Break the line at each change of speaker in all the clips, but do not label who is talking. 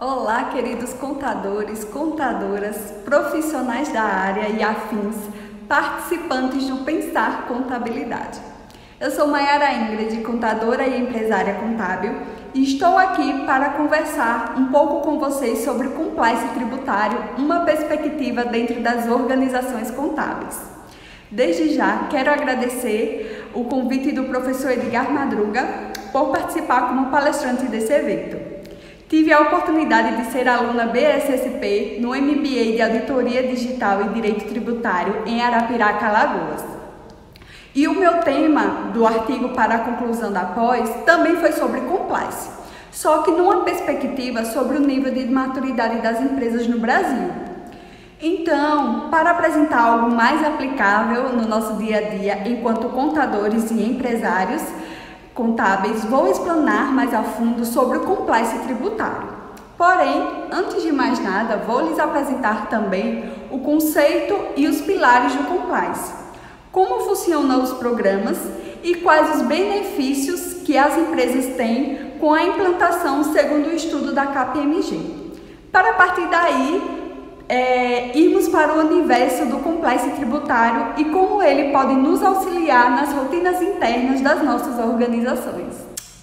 Olá, queridos contadores, contadoras, profissionais da área e afins, participantes do Pensar Contabilidade. Eu sou Mayara Ingrid, contadora e empresária contábil, e estou aqui para conversar um pouco com vocês sobre compliance tributário, uma perspectiva dentro das organizações contábeis. Desde já, quero agradecer o convite do professor Edgar Madruga por participar como palestrante desse evento. Tive a oportunidade de ser aluna BSSP no MBA de Auditoria Digital e Direito Tributário em Arapiraca, Alagoas. E o meu tema do artigo para a conclusão da pós também foi sobre compliance, só que numa perspectiva sobre o nível de maturidade das empresas no Brasil. Então, para apresentar algo mais aplicável no nosso dia a dia enquanto contadores e empresários contábeis, vou explanar mais a fundo sobre o compliance tributário. Porém, antes de mais nada, vou lhes apresentar também o conceito e os pilares do compliance, como funcionam os programas e quais os benefícios que as empresas têm com a implantação segundo o estudo da KPMG. Para partir daí, irmos para o universo do compliance tributário e como ele pode nos auxiliar nas rotinas internas das nossas organizações.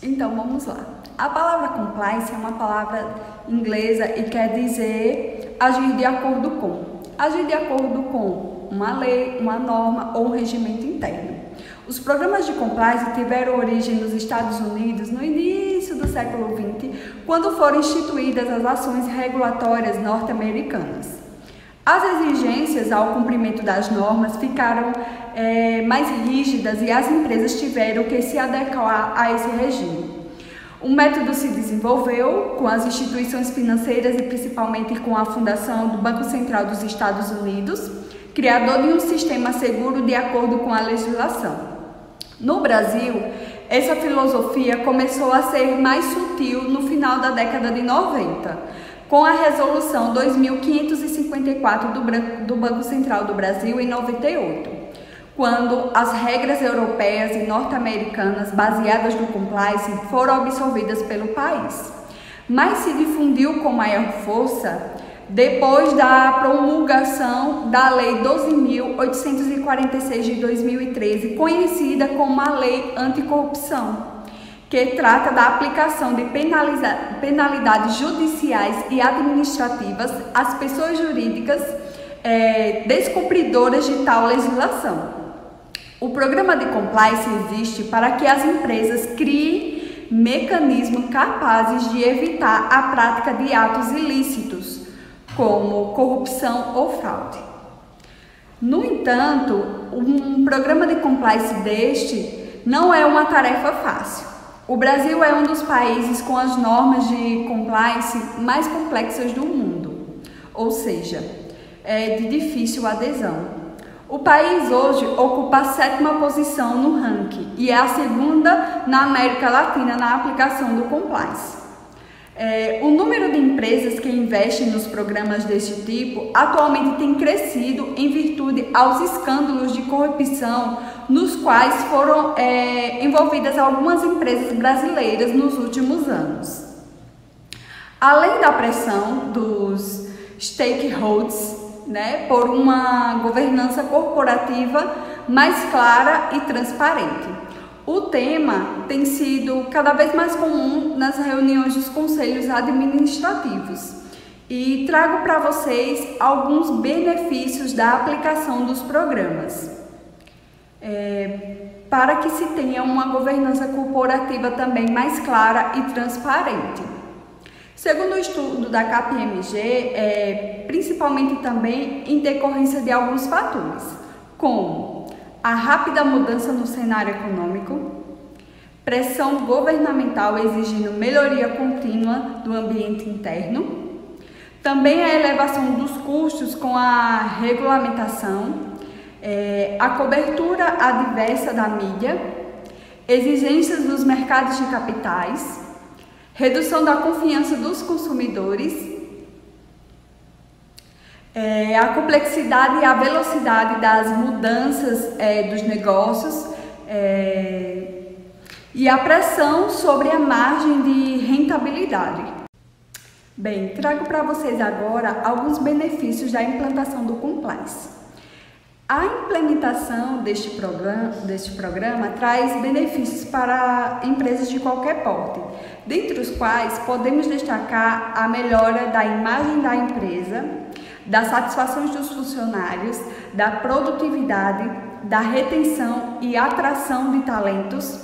Então, vamos lá. A palavra compliance é uma palavra inglesa e quer dizer agir de acordo com. Agir de acordo com uma lei, uma norma ou um regimento interno. Os programas de compliance tiveram origem nos Estados Unidos no início do século XX, quando foram instituídas as ações regulatórias norte-americanas. As exigências ao cumprimento das normas ficaram mais rígidas e as empresas tiveram que se adequar a esse regime. O método se desenvolveu com as instituições financeiras e principalmente com a fundação do Banco Central dos Estados Unidos, criador de um sistema seguro de acordo com a legislação. No Brasil, essa filosofia começou a ser mais sutil no final da década de 90, com a Resolução 2554 do Banco Central do Brasil em 98, quando as regras europeias e norte-americanas baseadas no compliance foram absorvidas pelo país, mas se difundiu com maior força depois da promulgação da Lei 12.846 de 2013, conhecida como a Lei Anticorrupção, que trata da aplicação de penalidades judiciais e administrativas às pessoas jurídicas descumpridoras de tal legislação. O programa de compliance existe para que as empresas criem mecanismos capazes de evitar a prática de atos ilícitos, como corrupção ou fraude. No entanto, um programa de compliance deste não é uma tarefa fácil. O Brasil é um dos países com as normas de compliance mais complexas do mundo, ou seja, é de difícil adesão. O país hoje ocupa a 7ª posição no ranking e é a 2ª na América Latina na aplicação do compliance. O número de empresas que investem nos programas deste tipo atualmente tem crescido em virtude aos escândalos de corrupção nos quais foram envolvidas algumas empresas brasileiras nos últimos anos. Além da pressão dos stakeholders, por uma governança corporativa mais clara e transparente. O tema tem sido cada vez mais comum nas reuniões dos conselhos administrativos e trago para vocês alguns benefícios da aplicação dos programas, para que se tenha uma governança corporativa também mais clara e transparente. Segundo o estudo da KPMG, principalmente também em decorrência de alguns fatores, como a rápida mudança no cenário econômico, pressão governamental exigindo melhoria contínua do ambiente interno, também a elevação dos custos com a regulamentação, a cobertura adversa da mídia, exigências dos mercados de capitais, redução da confiança dos consumidores, a complexidade e a velocidade das mudanças dos negócios e a pressão sobre a margem de rentabilidade. Bem, trago para vocês agora alguns benefícios da implantação do Compliance. A implementação deste programa traz benefícios para empresas de qualquer porte, dentre os quais podemos destacar a melhora da imagem da empresa, das satisfações dos funcionários, da produtividade, da retenção e atração de talentos,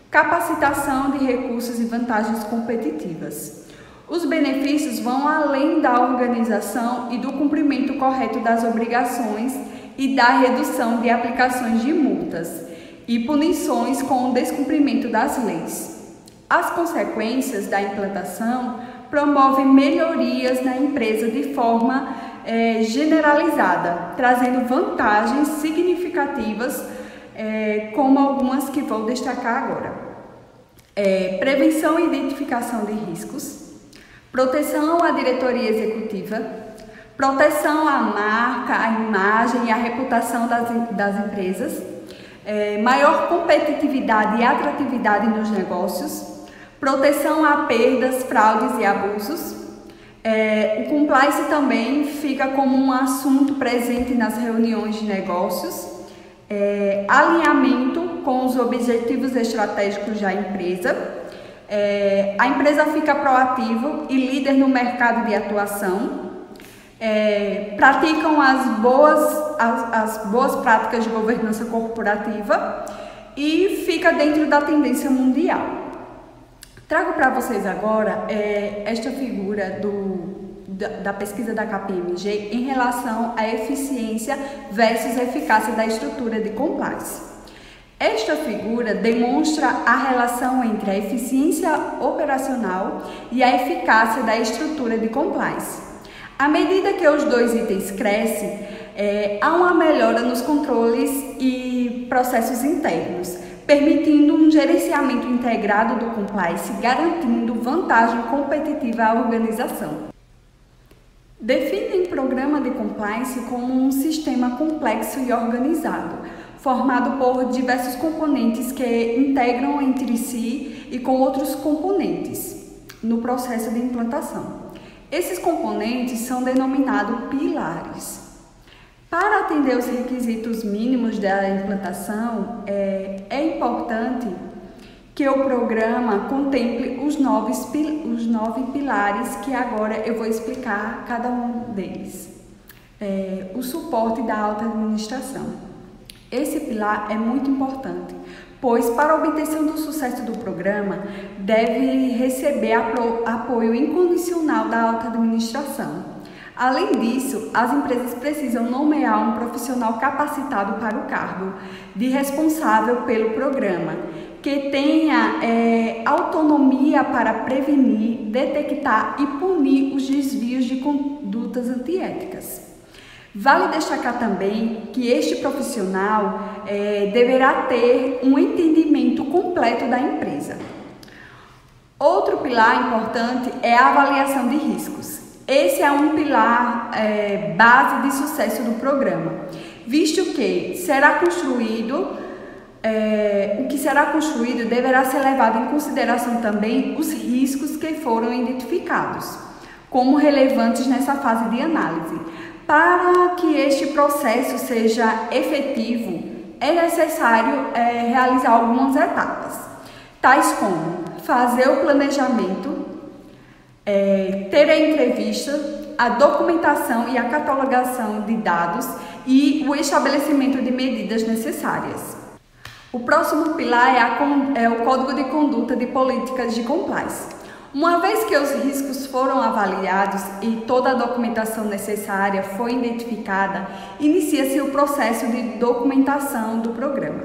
capacitação de recursos e vantagens competitivas. Os benefícios vão além da organização e do cumprimento correto das obrigações e da redução de aplicações de multas e punições com o descumprimento das leis. As consequências da implantação promovem melhorias na empresa de forma generalizada, trazendo vantagens significativas, como algumas que vou destacar agora. Prevenção e identificação de riscos, proteção à diretoria executiva, proteção à marca, à imagem e à reputação das empresas, maior competitividade e atratividade nos negócios, proteção a perdas, fraudes e abusos. O compliance também fica como um assunto presente nas reuniões de negócios, alinhamento com os objetivos estratégicos da empresa. A empresa fica proativa e líder no mercado de atuação, praticam as boas práticas de governança corporativa e fica dentro da tendência mundial. Trago para vocês agora esta figura da pesquisa da KPMG em relação à eficiência versus eficácia da estrutura de compliance. Esta figura demonstra a relação entre a eficiência operacional e a eficácia da estrutura de compliance. À medida que os dois itens crescem, há uma melhora nos controles e processos internos, permitindo um gerenciamento integrado do compliance, garantindo vantagem competitiva à organização. Definem o programa de compliance como um sistema complexo e organizado, formado por diversos componentes que integram entre si e com outros componentes no processo de implantação. Esses componentes são denominados pilares. Para atender os requisitos mínimos da implantação, é importante que o programa contemple os 9 pilares que agora eu vou explicar cada um deles. O suporte da alta administração. Esse pilar é muito importante, pois para a obtenção do sucesso do programa, deve receber apoio incondicional da alta administração. Além disso, as empresas precisam nomear um profissional capacitado para o cargo de responsável pelo programa, que tenha autonomia para prevenir, detectar e punir os desvios de condutas antiéticas. Vale destacar também que este profissional deverá ter um entendimento completo da empresa. Outro pilar importante é a avaliação de riscos. Esse é um pilar base de sucesso do programa, visto que o que será construído deverá ser levado em consideração também os riscos que foram identificados, como relevantes nessa fase de análise. Para que este processo seja efetivo, é necessário realizar algumas etapas, tais como fazer o planejamento, ter a entrevista, a documentação e a catalogação de dados e o estabelecimento de medidas necessárias. O próximo pilar é o Código de Conduta de Políticas de Compliance. Uma vez que os riscos foram avaliados e toda a documentação necessária foi identificada, inicia-se o processo de documentação do programa.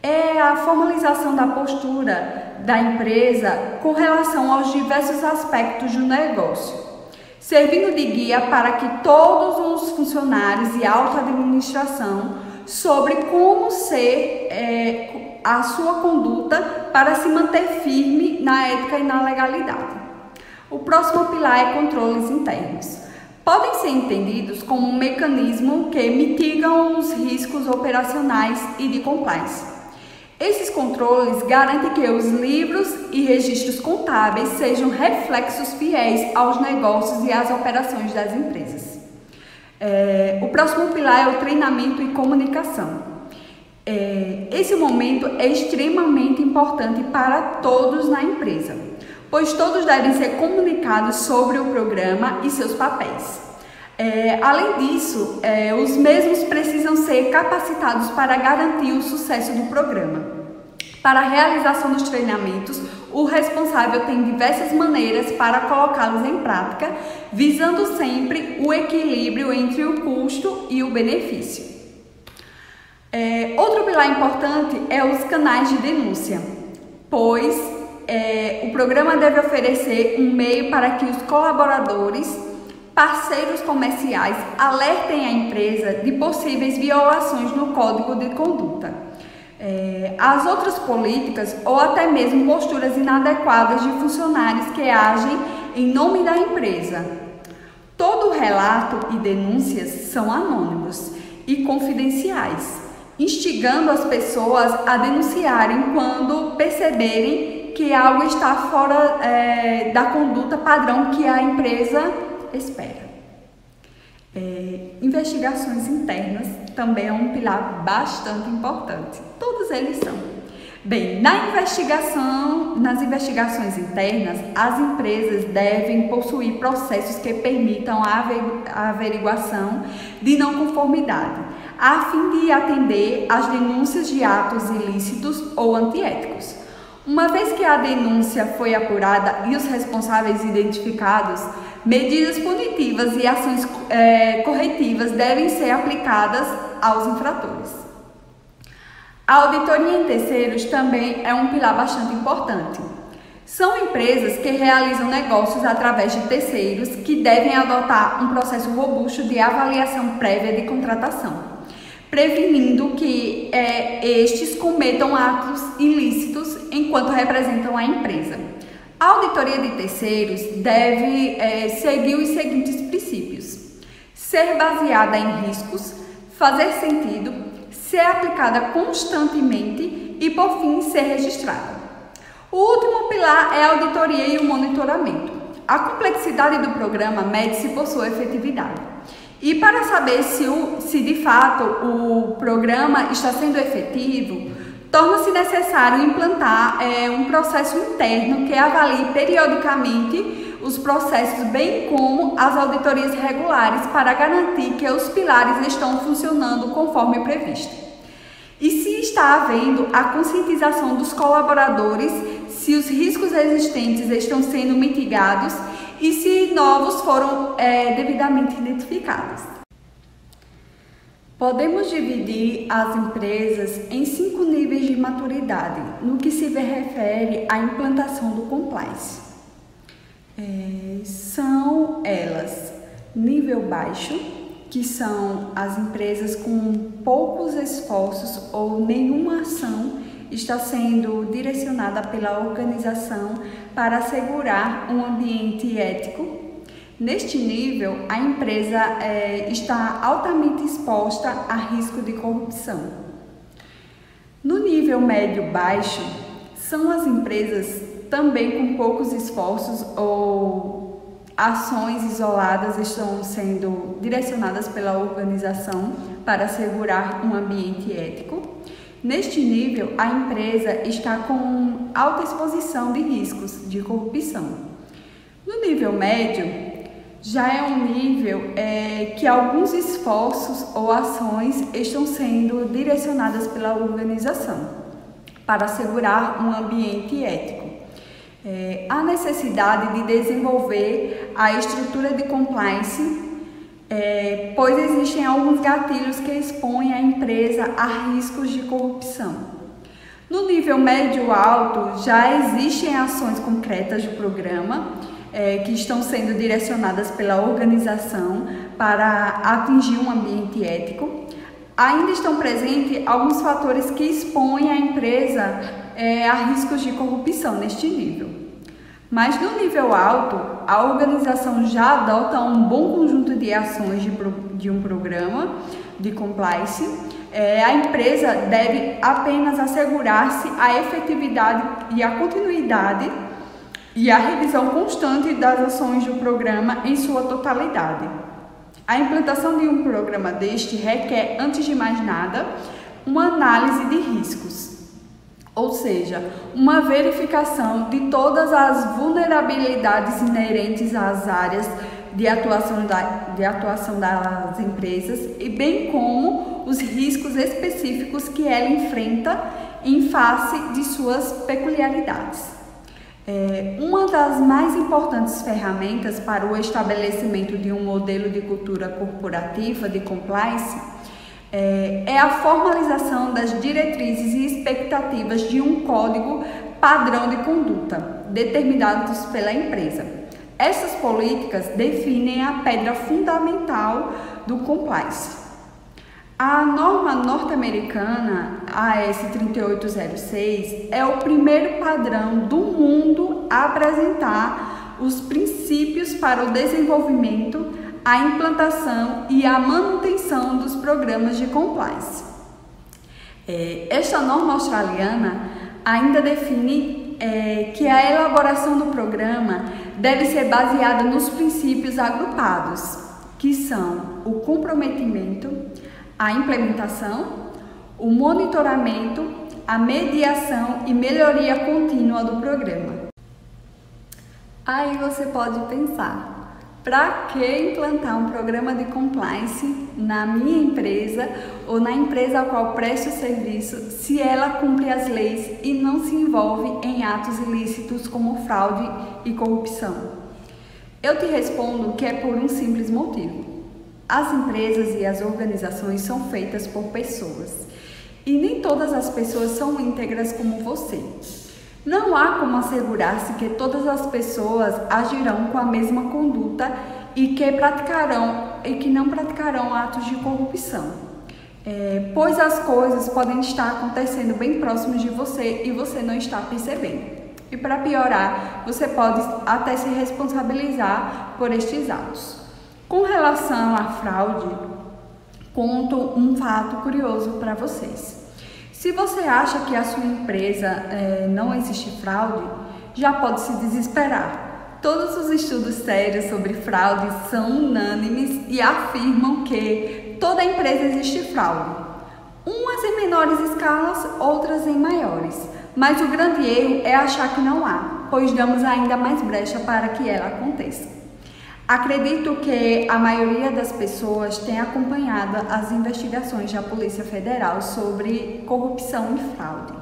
É a formalização da postura da empresa com relação aos diversos aspectos do negócio, servindo de guia para que todos os funcionários e alta administração sobre como ser a sua conduta para se manter firme na ética e na legalidade. O próximo pilar é controles internos. Podem ser entendidos como um mecanismo que mitigam os riscos operacionais e de compliance. Esses controles garantem que os livros e registros contábeis sejam reflexos fiéis aos negócios e às operações das empresas. O próximo pilar é o treinamento e comunicação. Esse momento é extremamente importante para todos na empresa, pois todos devem ser comunicados sobre o programa e seus papéis. Além disso, os mesmos precisam ser capacitados para garantir o sucesso do programa. Para a realização dos treinamentos, o responsável tem diversas maneiras para colocá-los em prática, visando sempre o equilíbrio entre o custo e o benefício. Outro pilar importante é os canais de denúncia, pois o programa deve oferecer um meio para que os colaboradores, parceiros comerciais, alertem a empresa de possíveis violações no Código de Conduta, as outras políticas ou até mesmo posturas inadequadas de funcionários que agem em nome da empresa. Todo relato e denúncias são anônimos e confidenciais, instigando as pessoas a denunciarem quando perceberem que algo está fora da conduta padrão que a empresa espera. Investigações internas também é um pilar bastante importante. Todos eles são. Bem, nas investigações internas, as empresas devem possuir processos que permitam a averiguação de não conformidade, a fim de atender às denúncias de atos ilícitos ou antiéticos. Uma vez que a denúncia foi apurada e os responsáveis identificados, medidas punitivas e ações corretivas devem ser aplicadas aos infratores. A auditoria em terceiros também é um pilar bastante importante. São empresas que realizam negócios através de terceiros que devem adotar um processo robusto de avaliação prévia de contratação, prevenindo que estes cometam atos ilícitos enquanto representam a empresa. A auditoria de terceiros deve seguir os seguintes princípios: ser baseada em riscos, fazer sentido, ser aplicada constantemente e, por fim, ser registrada. O último pilar é a auditoria e o monitoramento. A complexidade do programa mede-se por sua efetividade. E para saber se de fato o programa está sendo efetivo, torna-se necessário implantar um processo interno que avalie periodicamente os processos, bem como as auditorias regulares, para garantir que os pilares estão funcionando conforme previsto. E se está havendo a conscientização dos colaboradores, se os riscos existentes estão sendo mitigados e se novos foram devidamente identificados. Podemos dividir as empresas em 5 níveis de maturidade no que se refere à implantação do compliance. São elas: nível baixo, que são as empresas com poucos esforços ou nenhuma ação está sendo direcionada pela organização para assegurar um ambiente ético. Neste nível, a empresa está altamente exposta a risco de corrupção. No nível médio-baixo, são as empresas também com poucos esforços ou ações isoladas estão sendo direcionadas pela organização para assegurar um ambiente ético. Neste nível, a empresa está com alta exposição de riscos de corrupção. No nível médio, já é um nível que alguns esforços ou ações estão sendo direcionadas pela organização para assegurar um ambiente ético. Há necessidade de desenvolver a estrutura de compliance, pois existem alguns gatilhos que expõem a empresa a riscos de corrupção. No nível médio-alto, já existem ações concretas do programa que estão sendo direcionadas pela organização para atingir um ambiente ético. Ainda estão presentes alguns fatores que expõem a empresa a riscos de corrupção neste nível. Mas no nível alto, a organização já adota um bom conjunto de ações de um programa de compliance, a empresa deve apenas assegurar-se a efetividade e a continuidade e a revisão constante das ações do programa em sua totalidade. A implantação de um programa deste requer, antes de mais nada, uma análise de riscos, ou seja, uma verificação de todas as vulnerabilidades inerentes às áreas de atuação das empresas e bem como os riscos específicos que ela enfrenta em face de suas peculiaridades. Uma das mais importantes ferramentas para o estabelecimento de um modelo de cultura corporativa de compliance é a formalização das diretrizes e expectativas de um código padrão de conduta determinados pela empresa. Essas políticas definem a pedra fundamental do compliance. A norma norte-americana AS 3806 é o primeiro padrão do mundo a apresentar os princípios para o desenvolvimento, a implantação e a manutenção dos programas de compliance. Esta norma australiana ainda define que a elaboração do programa deve ser baseada nos princípios agrupados, que são o comprometimento, a implementação, o monitoramento, a mediação e melhoria contínua do programa. Aí você pode pensar, para que implantar um programa de compliance na minha empresa ou na empresa a qual presto serviço se ela cumpre as leis e não se envolve em atos ilícitos como fraude e corrupção? Eu te respondo que é por um simples motivo. As empresas e as organizações são feitas por pessoas e nem todas as pessoas são íntegras como você. Não há como assegurar-se que todas as pessoas agirão com a mesma conduta e que não praticarão atos de corrupção, pois as coisas podem estar acontecendo bem próximos de você e você não está percebendo. E para piorar, você pode até se responsabilizar por estes atos. Com relação à fraude, conto um fato curioso para vocês. Se você acha que a sua empresa não existe fraude, já pode se desesperar. Todos os estudos sérios sobre fraude são unânimes e afirmam que toda empresa existe fraude. Umas em menores escalas, outras em maiores. Mas o grande erro é achar que não há, pois damos ainda mais brecha para que ela aconteça. Acredito que a maioria das pessoas tem acompanhado as investigações da Polícia Federal sobre corrupção e fraude,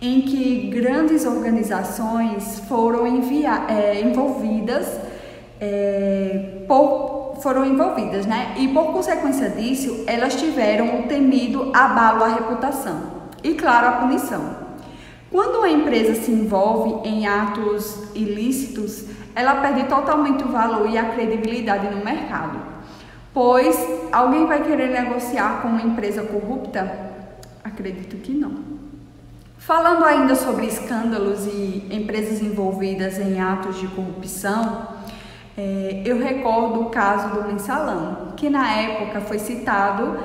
em que grandes organizações foram envolvidas, né? E por consequência disso, elas tiveram o temido abalo à reputação e, claro, a punição. Quando uma empresa se envolve em atos ilícitos, ela perde totalmente o valor e a credibilidade no mercado, pois alguém vai querer negociar com uma empresa corrupta? Acredito que não. Falando ainda sobre escândalos e empresas envolvidas em atos de corrupção, eu recordo o caso do Mensalão, que na época foi citado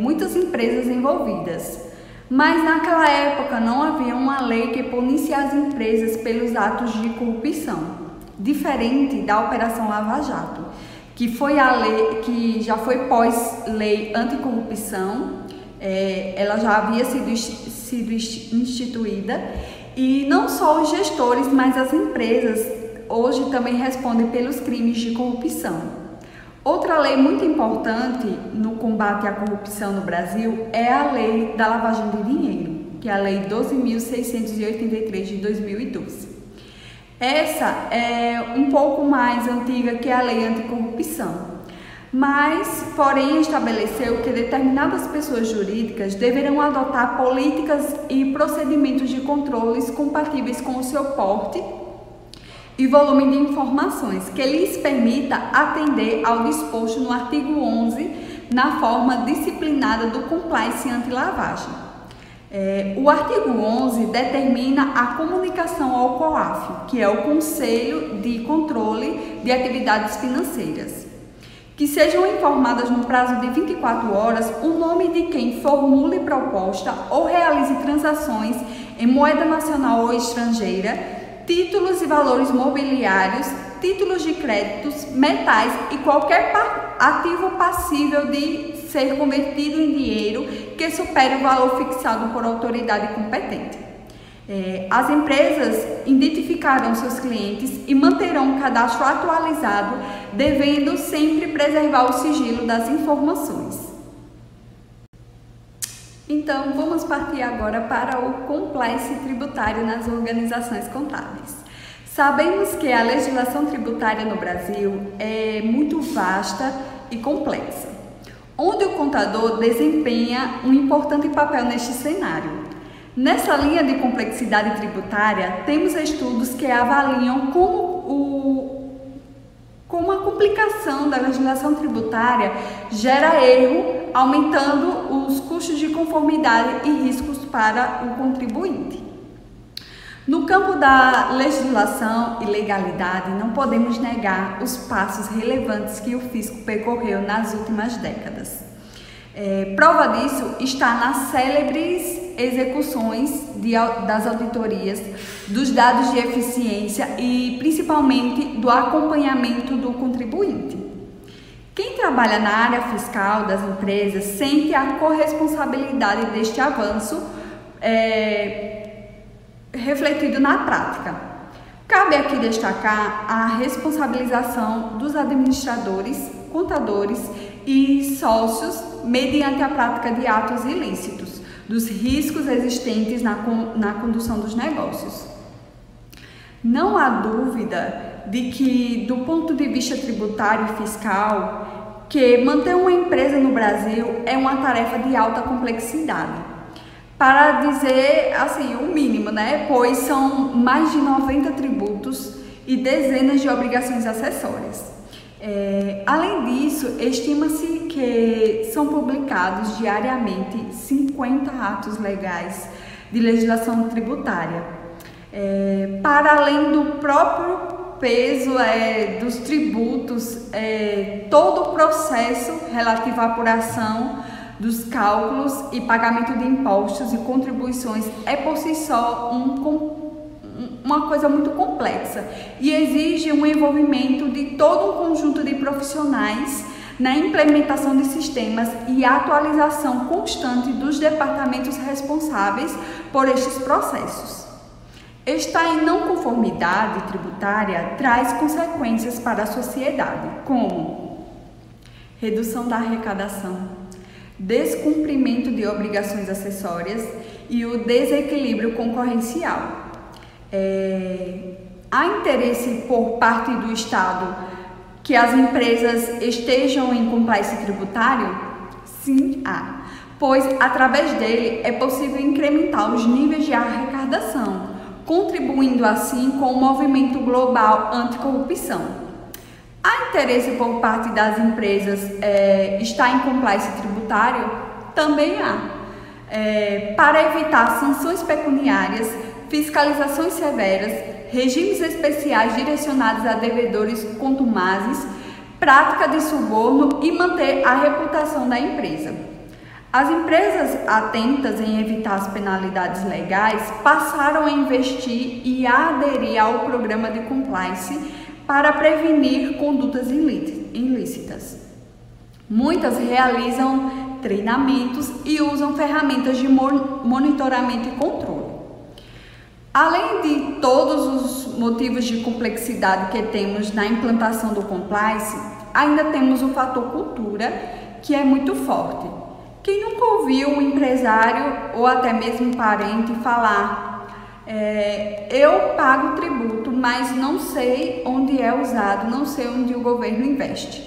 muitas empresas envolvidas. Mas naquela época não havia uma lei que punisse as empresas pelos atos de corrupção, diferente da Operação Lava Jato, que foi a lei que já foi pós-lei anticorrupção, ela já havia sido instituída, e não só os gestores, mas as empresas hoje também respondem pelos crimes de corrupção. Outra lei muito importante no combate à corrupção no Brasil é a Lei da Lavagem de Dinheiro, que é a Lei 12.683 de 2012. Essa é um pouco mais antiga que a Lei Anticorrupção, mas, porém, estabeleceu que determinadas pessoas jurídicas deverão adotar políticas e procedimentos de controles compatíveis com o seu porte e volume de informações, que lhes permita atender ao disposto no artigo 11, na forma disciplinada do compliance anti-lavagem. O artigo 11 determina a comunicação ao COAF, que é o Conselho de Controle de Atividades Financeiras, que sejam informadas no prazo de 24 horas o nome de quem formule proposta ou realize transações em moeda nacional ou estrangeira, títulos e valores mobiliários, títulos de créditos, metais e qualquer ativo passível de ser convertido em dinheiro que supere o valor fixado por autoridade competente. As empresas identificarão seus clientes e manterão um cadastro atualizado, devendo sempre preservar o sigilo das informações. Então, vamos partir agora para o compliance tributário nas organizações contábeis. Sabemos que a legislação tributária no Brasil é muito vasta e complexa, onde o contador desempenha um importante papel neste cenário. Nessa linha de complexidade tributária, temos estudos que avaliam como a complicação da legislação tributária gera erro, aumentando os custos de conformidade e riscos para o contribuinte. No campo da legislação e legalidade, não podemos negar os passos relevantes que o fisco percorreu nas últimas décadas. Prova disso está nas célebres execuções das auditorias, dos dados de eficiência e principalmente do acompanhamento do contribuinte. Quem trabalha na área fiscal das empresas sente a corresponsabilidade deste avanço refletido na prática. Cabe aqui destacar a responsabilização dos administradores, contadores e sócios mediante a prática de atos ilícitos, dos riscos existentes na condução dos negócios. Não há dúvida de que, do ponto de vista tributário e fiscal, que manter uma empresa no Brasil é uma tarefa de alta complexidade. Para dizer, assim, o mínimo, né? Pois são mais de 90 tributos e dezenas de obrigações acessórias. Além disso, estima-se que são publicados diariamente 50 atos legais de legislação tributária. Para além do próprio peso dos tributos, todo o processo relativo à apuração dos cálculos e pagamento de impostos e contribuições é por si só uma coisa muito complexa e exige um envolvimento de todo um conjunto de profissionais na implementação de sistemas e atualização constante dos departamentos responsáveis por estes processos. Estar em não conformidade tributária traz consequências para a sociedade, como redução da arrecadação, descumprimento de obrigações acessórias e o desequilíbrio concorrencial. Há interesse por parte do Estado que as empresas estejam em compliance tributário? Sim, há, pois através dele é possível incrementar os níveis de arrecadação, contribuindo assim com o movimento global anticorrupção. Há interesse por parte das empresas estar em compliance tributário? Também há. Para evitar sanções pecuniárias, fiscalizações severas, regimes especiais direcionados a devedores contumazes, prática de suborno e manter a reputação da empresa. As empresas atentas em evitar as penalidades legais passaram a investir e a aderir ao programa de compliance para prevenir condutas ilícitas. Muitas realizam treinamentos e usam ferramentas de monitoramento e controle. Além de todos os motivos de complexidade que temos na implantação do compliance, ainda temos o fator cultura, que é muito forte. Quem nunca ouviu um empresário ou até mesmo um parente falar: eu pago tributo, mas não sei onde é usado, não sei onde o governo investe?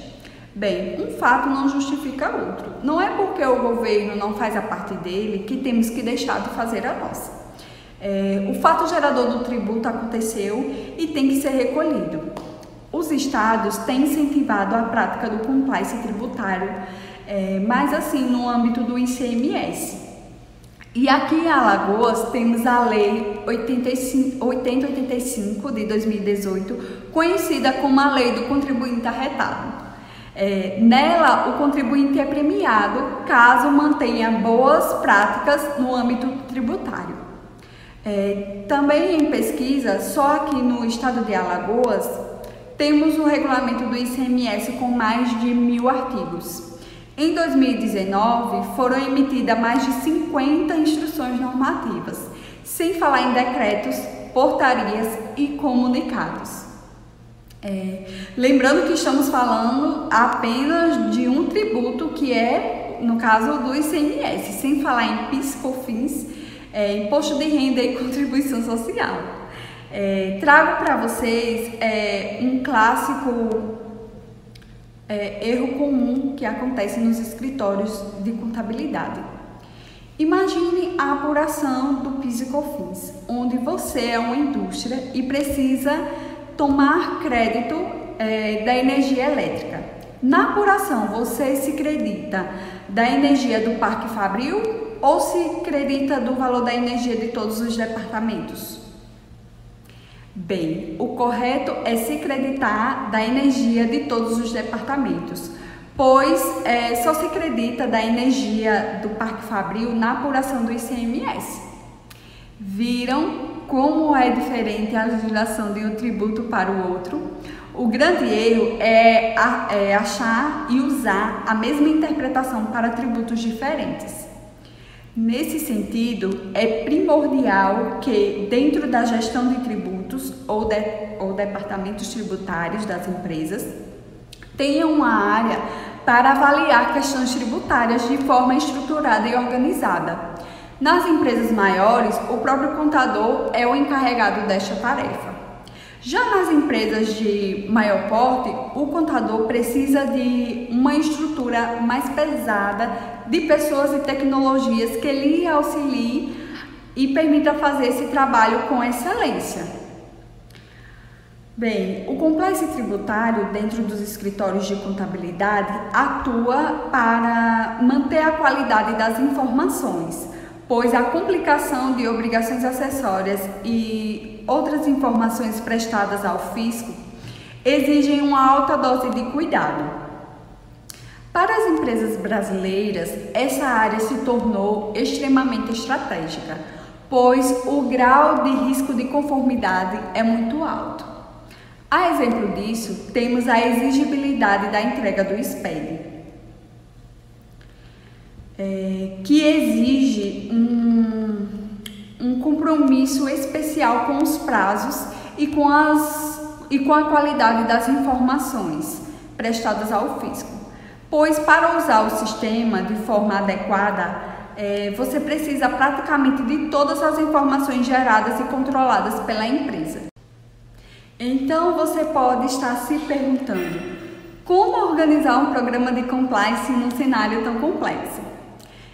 Bem, um fato não justifica outro. Não é porque o governo não faz a parte dele que temos que deixar de fazer a nossa. O fato gerador do tributo aconteceu e tem que ser recolhido. Os estados têm incentivado a prática do compliance tributário, mas assim no âmbito do ICMS. E aqui em Alagoas temos a Lei 8085 de 2018, conhecida como a Lei do Contribuinte Arretado. Nela, o contribuinte é premiado caso mantenha boas práticas no âmbito tributário. Também em pesquisa, só aqui no estado de Alagoas, temos o regulamento do ICMS com mais de 1.000 artigos. Em 2019, foram emitidas mais de 50 instruções normativas, sem falar em decretos, portarias e comunicados. Lembrando que estamos falando apenas de um tributo que é, no caso, do ICMS, sem falar em PIS, COFINS, Imposto de Renda e Contribuição Social. Trago para vocês um clássico erro comum que acontece nos escritórios de contabilidade. Imagine a apuração do PIS e COFINS, onde você é uma indústria e precisa tomar crédito da energia elétrica. Na apuração, você se acredita da energia do Parque Fabril ou se acredita do valor da energia de todos os departamentos? Bem, o correto é se acreditar da energia de todos os departamentos, pois só se acredita da energia do Parque Fabril na apuração do ICMS. Viram como é diferente a legislação de um tributo para o outro? O grande erro é achar e usar a mesma interpretação para tributos diferentes. Nesse sentido, é primordial que, dentro da gestão de tributos ou departamentos tributários das empresas, tenha uma área para avaliar questões tributárias de forma estruturada e organizada. Nas empresas maiores, o próprio contador é o encarregado desta tarefa. Já nas empresas de maior porte, o contador precisa de uma estrutura mais pesada de pessoas e tecnologias que lhe auxiliem e permita fazer esse trabalho com excelência. Bem, o compliance tributário dentro dos escritórios de contabilidade atua para manter a qualidade das informações, pois a complicação de obrigações acessórias e outras informações prestadas ao fisco exigem uma alta dose de cuidado. Para as empresas brasileiras, essa área se tornou extremamente estratégica, pois o grau de risco de conformidade é muito alto. A exemplo disso, temos a exigibilidade da entrega do SPED, que exige um compromisso especial com os prazos e com a qualidade das informações prestadas ao fisco, pois para usar o sistema de forma adequada, você precisa praticamente de todas as informações geradas e controladas pela empresa. Então você pode estar se perguntando, como organizar um programa de compliance num cenário tão complexo?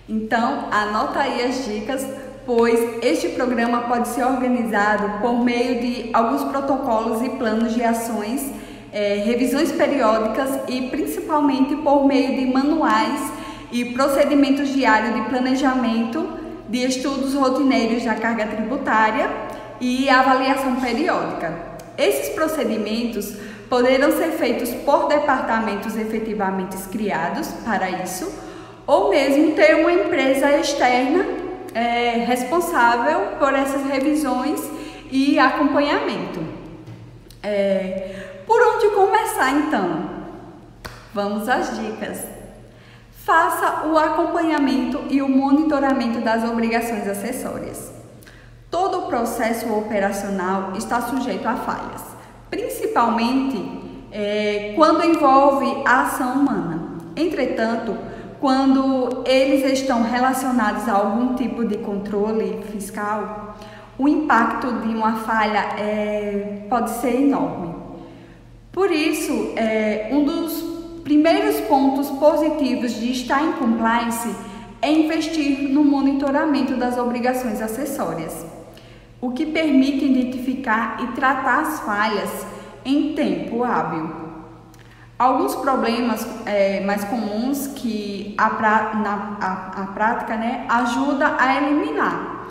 Então, anota aí as dicas, pois este programa pode ser organizado por meio de alguns protocolos e planos de ações, revisões periódicas e principalmente por meio de manuais e procedimentos diários de planejamento, de estudos rotineiros da carga tributária e avaliação periódica. Esses procedimentos poderão ser feitos por departamentos efetivamente criados para isso, ou mesmo ter uma empresa externa responsável por essas revisões e acompanhamento. Por onde começar então? Vamos às dicas. Faça o acompanhamento e o monitoramento das obrigações acessórias. Todo o processo operacional está sujeito a falhas, principalmente quando envolve a ação humana. Entretanto, quando eles estão relacionados a algum tipo de controle fiscal, o impacto de uma falha pode ser enorme. Por isso, um dos primeiros pontos positivos de estar em compliance é investir no monitoramento das obrigações acessórias, o que permite identificar e tratar as falhas em tempo hábil. Alguns problemas mais comuns que a prática ajuda a eliminar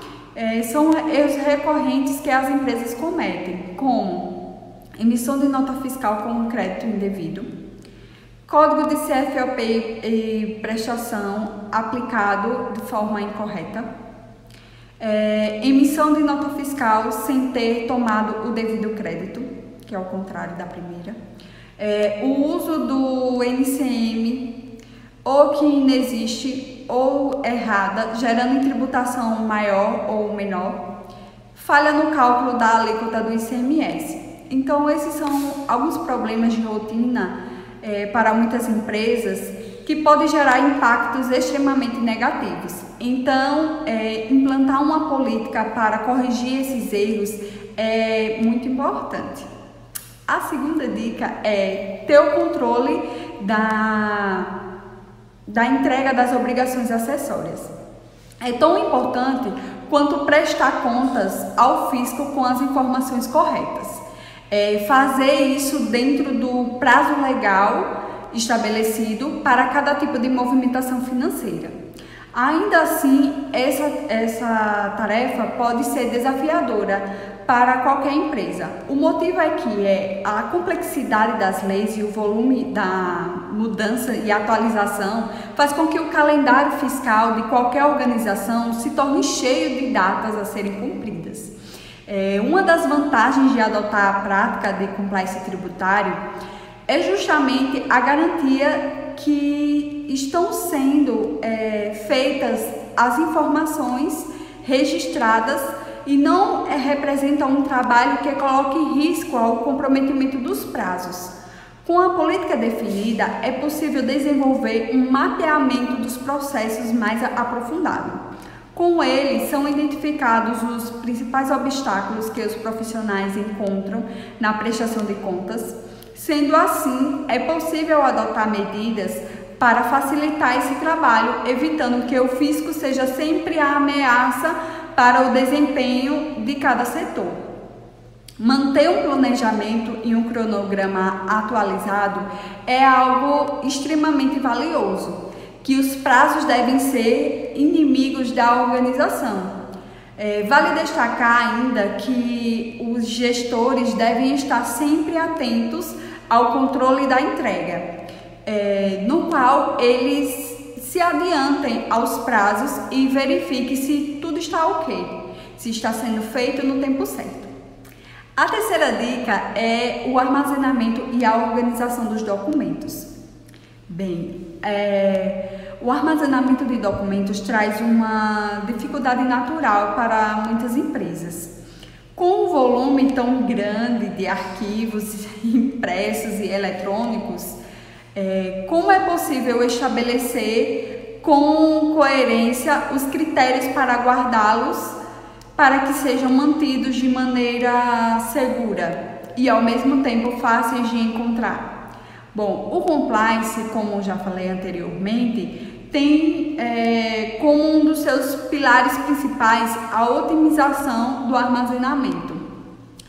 são erros recorrentes que as empresas cometem, como emissão de nota fiscal com crédito indevido, código de CFOP e prestação aplicado de forma incorreta, emissão de nota fiscal sem ter tomado o devido crédito, que é o contrário da primeira, o uso do NCM ou que inexiste ou errada, gerando tributação maior ou menor, falha no cálculo da alíquota do ICMS. Então, esses são alguns problemas de rotina para muitas empresas que podem gerar impactos extremamente negativos. Então, implantar uma política para corrigir esses erros é muito importante. A segunda dica é ter o controle da entrega das obrigações acessórias. É tão importante quanto prestar contas ao fisco com as informações corretas. Fazer isso dentro do prazo legal estabelecido para cada tipo de movimentação financeira. Ainda assim, essa tarefa pode ser desafiadora para qualquer empresa. O motivo é que a complexidade das leis e o volume da mudança e atualização faz com que o calendário fiscal de qualquer organização se torne cheio de datas a serem cumpridas. Uma das vantagens de adotar a prática de compliance tributário é justamente a garantia que estão sendo feitas as informações registradas e não representa um trabalho que coloque em risco ao comprometimento dos prazos. Com a política definida, é possível desenvolver um mapeamento dos processos mais aprofundado. Com ele, são identificados os principais obstáculos que os profissionais encontram na prestação de contas. Sendo assim, é possível adotar medidas para facilitar esse trabalho, evitando que o fisco seja sempre a ameaça para o desempenho de cada setor. Manter um planejamento e um cronograma atualizado é algo extremamente valioso, que os prazos devem ser inimigos da organização. Vale destacar ainda que os gestores devem estar sempre atentos ao controle da entrega, no qual eles se adiantem aos prazos e verifiquem se tudo está ok, se está sendo feito no tempo certo. A terceira dica é o armazenamento e a organização dos documentos. Bem, o armazenamento de documentos traz uma dificuldade natural para muitas empresas. Com um volume tão grande de arquivos impressos e eletrônicos, como é possível estabelecer com coerência os critérios para guardá-los para que sejam mantidos de maneira segura e ao mesmo tempo fáceis de encontrar? Bom, o compliance, como já falei anteriormente, tem como um dos seus pilares principais a otimização do armazenamento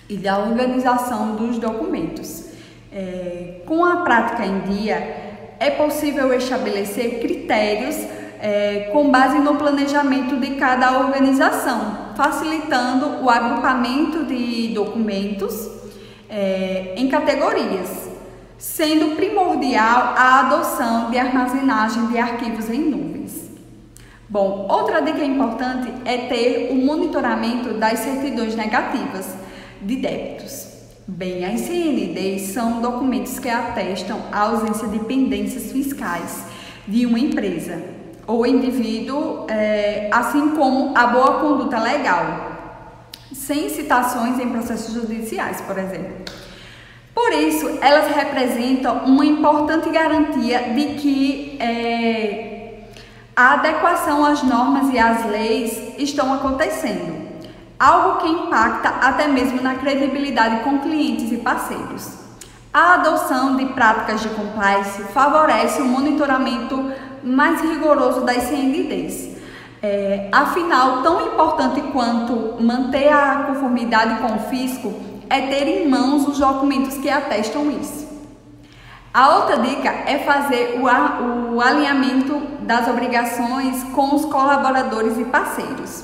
e da organização dos documentos. Com a prática em dia, é possível estabelecer critérios com base no planejamento de cada organização, facilitando o agrupamento de documentos em categorias, sendo primordial a adoção de armazenagem de arquivos em nuvens. Bom, outra dica importante é ter o monitoramento das certidões negativas de débitos. Bem, as CNDs são documentos que atestam a ausência de pendências fiscais de uma empresa ou indivíduo, assim como a boa conduta legal, sem citações em processos judiciais, por exemplo. Por isso, elas representam uma importante garantia de que a adequação às normas e às leis estão acontecendo, algo que impacta até mesmo na credibilidade com clientes e parceiros. A adoção de práticas de compliance favorece o monitoramento mais rigoroso das CNDs. Afinal, tão importante quanto manter a conformidade com o fisco é ter em mãos os documentos que atestam isso. A outra dica é fazer o alinhamento das obrigações com os colaboradores e parceiros.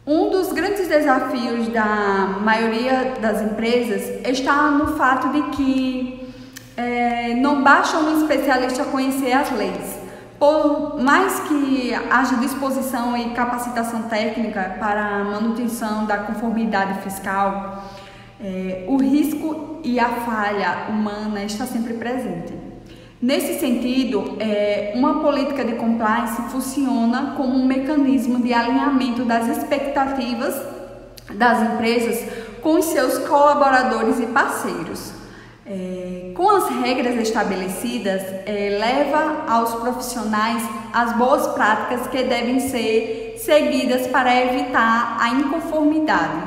Um dos grandes desafios da maioria das empresas está no fato de que não basta um especialista conhecer as leis. Por mais que haja disposição e capacitação técnica para a manutenção da conformidade fiscal, o risco e a falha humana está sempre presente. Nesse sentido, uma política de compliance funciona como um mecanismo de alinhamento das expectativas das empresas com os seus colaboradores e parceiros. Com as regras estabelecidas, leva aos profissionais as boas práticas que devem ser seguidas para evitar a inconformidade.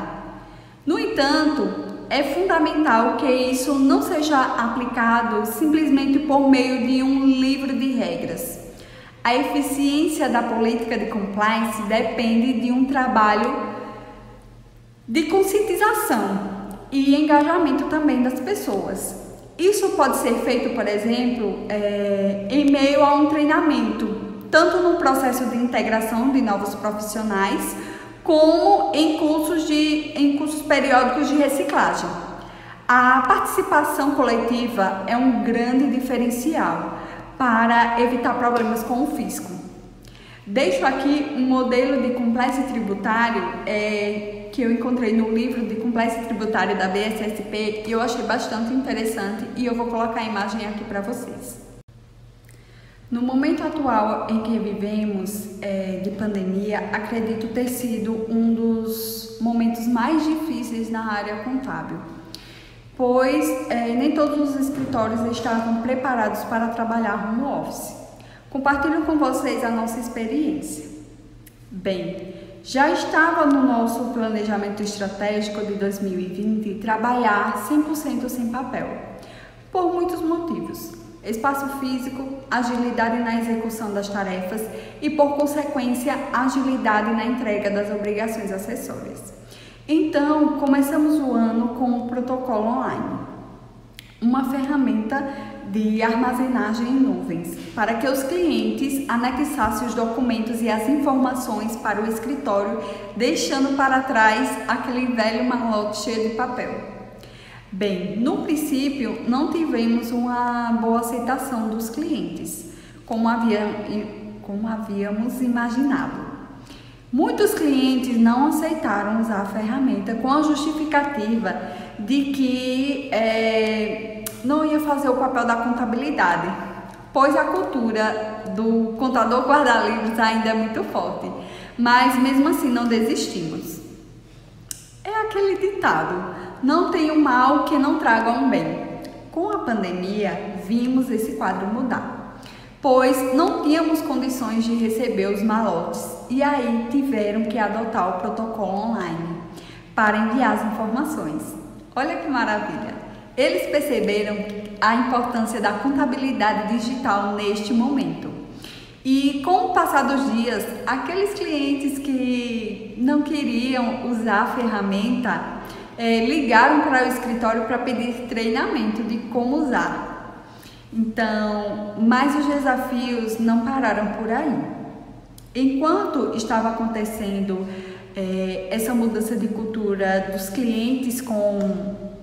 No entanto, é fundamental que isso não seja aplicado simplesmente por meio de um livro de regras. A eficiência da política de compliance depende de um trabalho de conscientização e engajamento também das pessoas. Isso pode ser feito, por exemplo, em meio a um treinamento, tanto no processo de integração de novos profissionais, como em cursos periódicos de reciclagem. A participação coletiva é um grande diferencial para evitar problemas com o fisco. Deixo aqui um modelo de compliance tributário que eu encontrei no livro de compliance tributário da BSSP e eu achei bastante interessante e eu vou colocar a imagem aqui para vocês. No momento atual em que vivemos de pandemia, acredito ter sido um dos momentos mais difíceis na área contábil, pois nem todos os escritórios estavam preparados para trabalhar home office. Compartilho com vocês a nossa experiência. Bem, já estava no nosso planejamento estratégico de 2020 trabalhar 100% sem papel, por muitos motivos. Espaço físico, agilidade na execução das tarefas e, por consequência, agilidade na entrega das obrigações acessórias. Então, começamos o ano com o protocolo online, uma ferramenta de armazenagem em nuvens, para que os clientes anexassem os documentos e as informações para o escritório, deixando para trás aquele velho malote cheio de papel. Bem, no princípio não tivemos uma boa aceitação dos clientes, como havíamos imaginado. Muitos clientes não aceitaram usar a ferramenta com a justificativa de que não ia fazer o papel da contabilidade, pois a cultura do contador guarda-livros ainda é muito forte, mas mesmo assim não desistimos. É aquele ditado: não tem um mal que não traga um bem. Com a pandemia, vimos esse quadro mudar, pois não tínhamos condições de receber os malotes e aí tiveram que adotar o protocolo online para enviar as informações. Olha que maravilha! Eles perceberam a importância da contabilidade digital neste momento. E com o passar dos dias, aqueles clientes que não queriam usar a ferramenta ligaram para o escritório para pedir treinamento de como usar. Então, mas os desafios não pararam por aí. Enquanto estava acontecendo essa mudança de cultura dos clientes com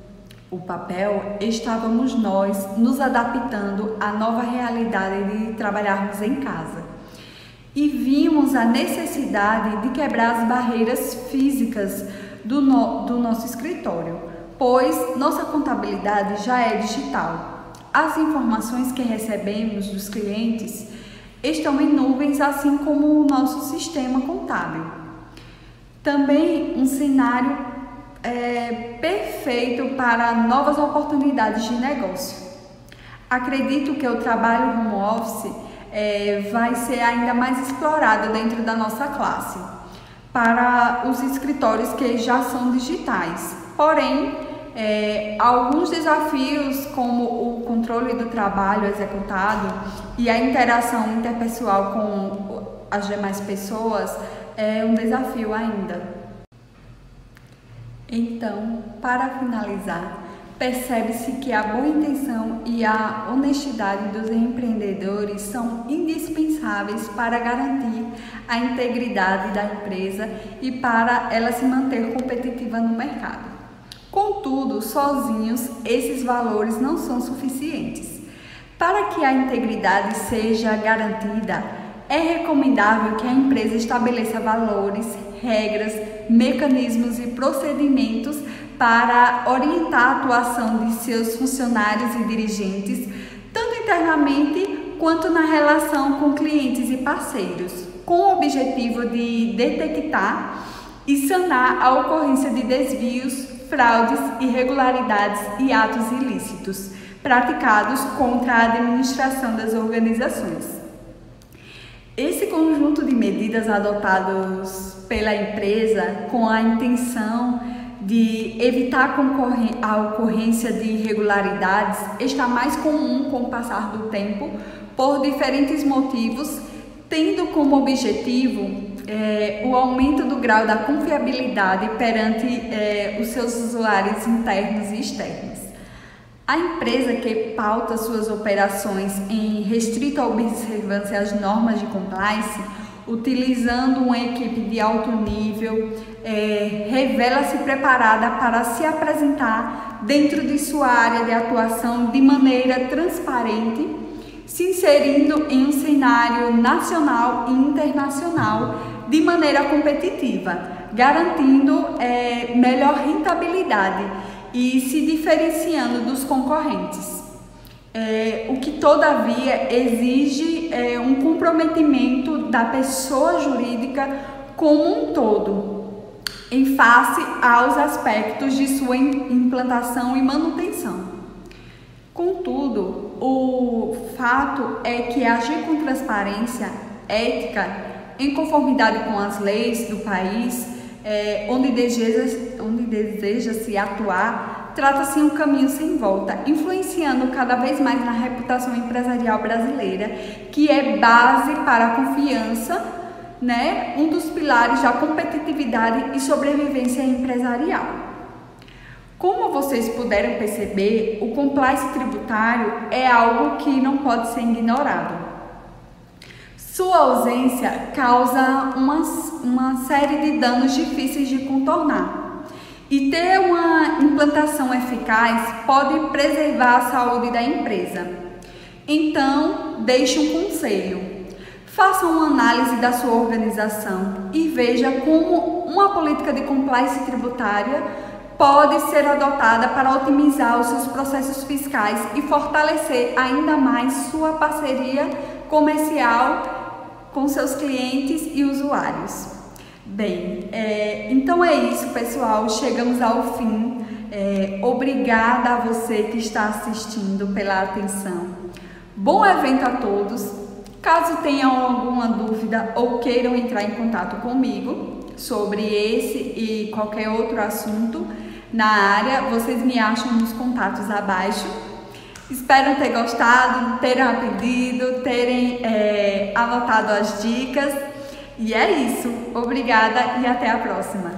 o papel, estávamos nós nos adaptando à nova realidade de trabalharmos em casa. E vimos a necessidade de quebrar as barreiras físicas do nosso escritório, pois nossa contabilidade já é digital. As informações que recebemos dos clientes estão em nuvens, assim como o nosso sistema contábil. Também um cenário perfeito para novas oportunidades de negócio. Acredito que o trabalho home office vai ser ainda mais explorado dentro da nossa classe, para os escritórios que já são digitais. Porém, alguns desafios como o controle do trabalho executado e a interação interpessoal com as demais pessoas é um desafio ainda. Então, para finalizar, percebe-se que a boa intenção e a honestidade dos empreendedores são indispensáveis para garantir a integridade da empresa e para ela se manter competitiva no mercado. Contudo, sozinhos, esses valores não são suficientes. Para que a integridade seja garantida, é recomendável que a empresa estabeleça valores, regras, mecanismos e procedimentos para orientar a atuação de seus funcionários e dirigentes, tanto internamente quanto na relação com clientes e parceiros, com o objetivo de detectar e sanar a ocorrência de desvios, fraudes, irregularidades e atos ilícitos praticados contra a administração das organizações. Esse conjunto de medidas adotados pela empresa com a intenção de evitar a ocorrência de irregularidades está mais comum com o passar do tempo por diferentes motivos, tendo como objetivo o aumento do grau da confiabilidade perante os seus usuários internos e externos. A empresa que pauta suas operações em restrita observância às normas de compliance, utilizando uma equipe de alto nível, revela-se preparada para se apresentar dentro de sua área de atuação de maneira transparente, se inserindo em um cenário nacional e internacional de maneira competitiva, garantindo melhor rentabilidade e se diferenciando dos concorrentes. O que, todavia, exige um comprometimento da pessoa jurídica como um todo, em face aos aspectos de sua implantação e manutenção. Contudo, o fato é que agir com transparência, ética, em conformidade com as leis do país, onde deseja-se atuar, trata-se de um caminho sem volta, influenciando cada vez mais na reputação empresarial brasileira, que é base para a confiança, um dos pilares da competitividade e sobrevivência empresarial. Como vocês puderam perceber, o compliance tributário é algo que não pode ser ignorado. Sua ausência causa uma série de danos difíceis de contornar. E ter uma implantação eficaz pode preservar a saúde da empresa. Então, deixe um conselho. Faça uma análise da sua organização e veja como uma política de compliance tributária pode ser adotada para otimizar os seus processos fiscais e fortalecer ainda mais sua parceria comercial com seus clientes e usuários. Bem, então é isso, pessoal. Chegamos ao fim. Obrigada a você que está assistindo pela atenção. Bom evento a todos. Caso tenham alguma dúvida ou queiram entrar em contato comigo sobre esse e qualquer outro assunto na área, vocês me acham nos contatos abaixo. Espero ter gostado, terem aprendido, terem anotado as dicas. E é isso. Obrigada e até a próxima.